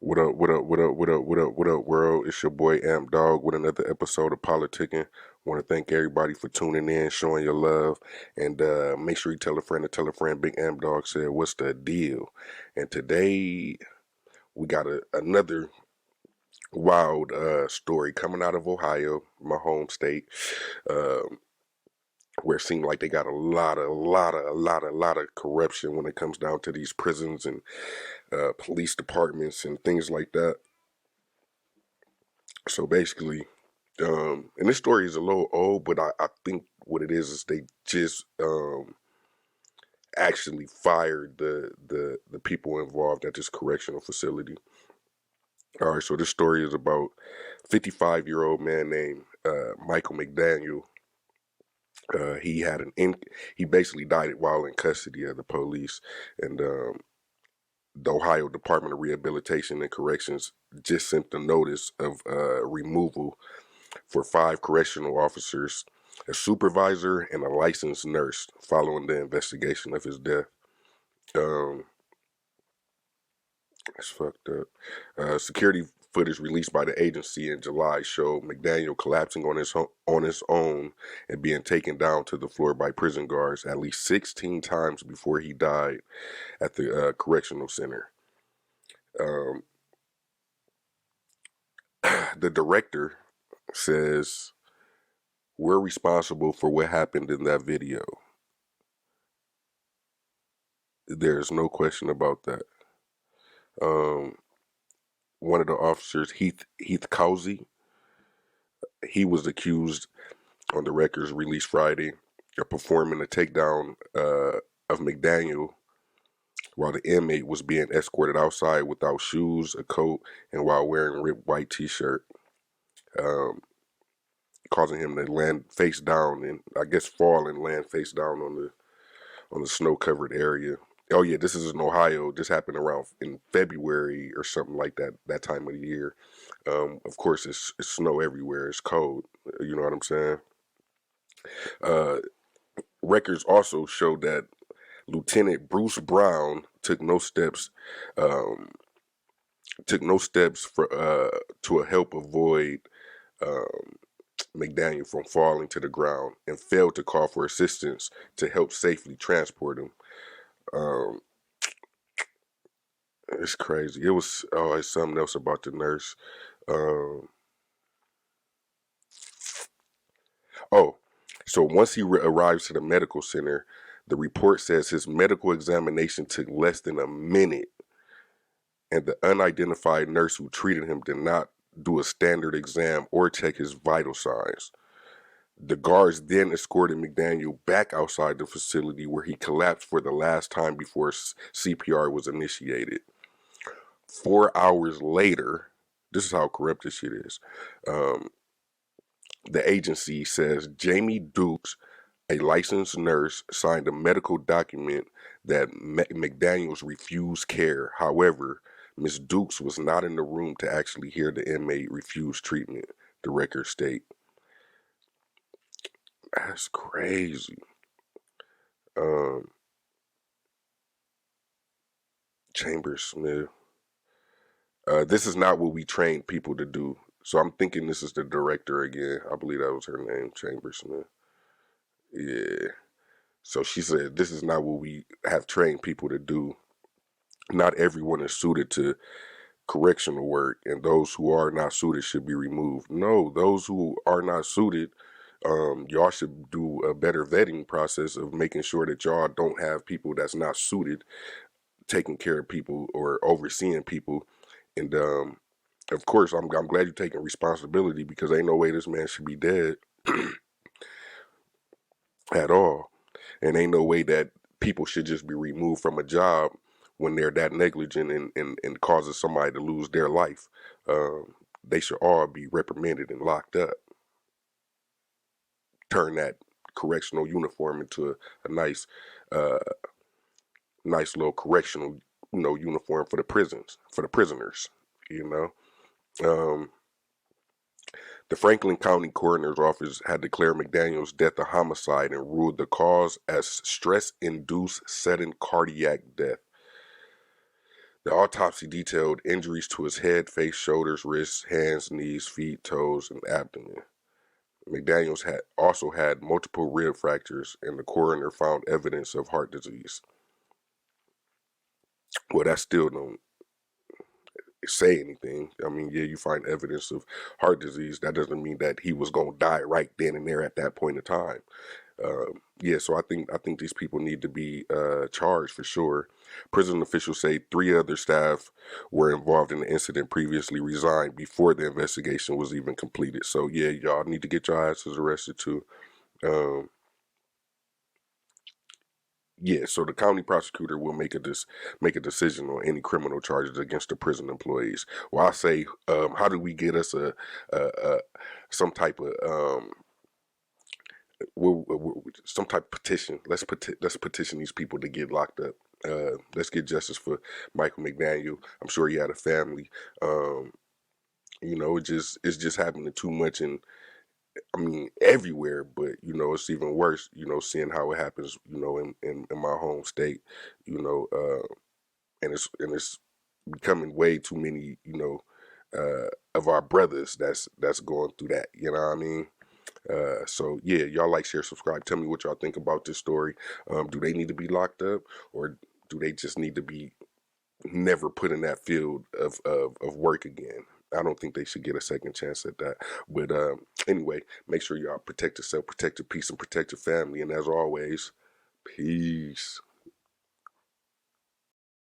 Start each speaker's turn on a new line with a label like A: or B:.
A: What up, what up, what up, what up, what up, what up, world? It's your boy Amp Dog with another episode of Politickin. Want to thank everybody for tuning in, showing your love, and make sure you tell a friend to tell a friend. Big Amp Dog said, "What's the deal?" And today we got another wild story coming out of Ohio, my home state, um, where it seemed like they got a lot of corruption when it comes down to these prisons and police departments and things like that. So basically, and this story is a little old, but I think what it is they just actually fired the people involved at this correctional facility. All right, so this story is about 55-year-old man named Michael McDaniel. He had he basically died while in custody of the police, and the Ohio Department of Rehabilitation and Corrections just sent the notice of removal for 5 correctional officers, a supervisor, and a licensed nurse following the investigation of his death. Um, it's fucked up. Security footage released by the agency in July showed McDaniel collapsing on his own and being taken down to the floor by prison guards at least 16 times before he died at the correctional center. Um, the director says, "We're responsible for what happened in that video. There's no question about that." Um, One of the officers, Heath Cousy, he was accused on the records released Friday of performing a takedown of McDaniel while the inmate was being escorted outside without shoes, a coat, and while wearing a ripped white T-shirt, um, causing him to land face down and I guess fall and land face down on the snow-covered area. Oh yeah, this is in Ohio. This happened around in February or something like that. That time of the year. Of course, it's snow everywhere. It's cold. You know what I'm saying? Uh, Records also show that Lieutenant Bruce Brown um, took no steps for to help avoid um, McDaniel from falling to the ground and failed to call for assistance to help safely transport him. Um, it's crazy. It was it's something else about the nurse. Um, oh, so once he arrives to the medical center, the report says his medical examination took less than a minute, and the unidentified nurse who treated him did not do a standard exam or check his vital signs. The guards then escorted McDaniel back outside the facility where he collapsed for the last time before CPR was initiated. 4 hours later, this is how corrupt this shit is. Um, the agency says Jamie Dukes, a licensed nurse, signed a medical document that McDaniels refused care. However, Ms. Dukes was not in the room to actually hear the inmate refuse treatment, the records state. That's crazy. Um, Chambers Smith. This is not what we train people to do. So I'm thinking this is the director again. I believe that was her name, Chambers Smith. Yeah. So she said, this is not what we have trained people to do. Not everyone is suited to correctional work, and those who are not suited should be removed. No, those who are not suited, y'all should do a better vetting process of making sure that y'all don't have people that's not suited taking care of people or overseeing people. And of course, I'm glad you're taking responsibility because ain't no way this man should be dead at all. And ain't no way that people should just be removed from a job when they're that negligent and causes somebody to lose their life. They should all be reprimanded and locked up. Turn that correctional uniform into a nice, uh, nice little correctional, uniform for the prisons, for the prisoners. You know, um, the Franklin County Coroner's Office had declared McDaniel's death a homicide and ruled the cause as stress-induced sudden cardiac death. The autopsy detailed injuries to his head, face, shoulders, wrists, hands, knees, feet, toes, and abdomen. McDaniels had also had multiple rib fractures, and the coroner found evidence of heart disease. Well, that still don't say anything. I mean, yeah, you find evidence of heart disease. That doesn't mean that he was gonna die right then and there at that point in time. Yeah, so I think these people need to be charged for sure. Prison officials say 3 other staff were involved in the incident previously resigned before the investigation was even completed. So yeah, y'all need to get your asses arrested too. Um, yeah, so the county prosecutor will make a decision on any criminal charges against the prison employees. Well, I say, how do we get us a some type of some type of petition. Let's petition these people to get locked up. Let's get justice for Michael McDaniel. I'm sure he had a family. Um, it's just happening too much, and I mean everywhere. But it's even worse. Seeing how it happens. In my home state. And it's becoming way too many. Of our brothers that's going through that. You know what I mean? So yeah, y'all like, share, subscribe. Tell me what y'all think about this story. Do they need to be locked up, or do they just need to be never put in that field of work again? I don't think they should get a second chance at that. But anyway, make sure y'all protect yourself, protect your peace, and protect your family. And as always, peace.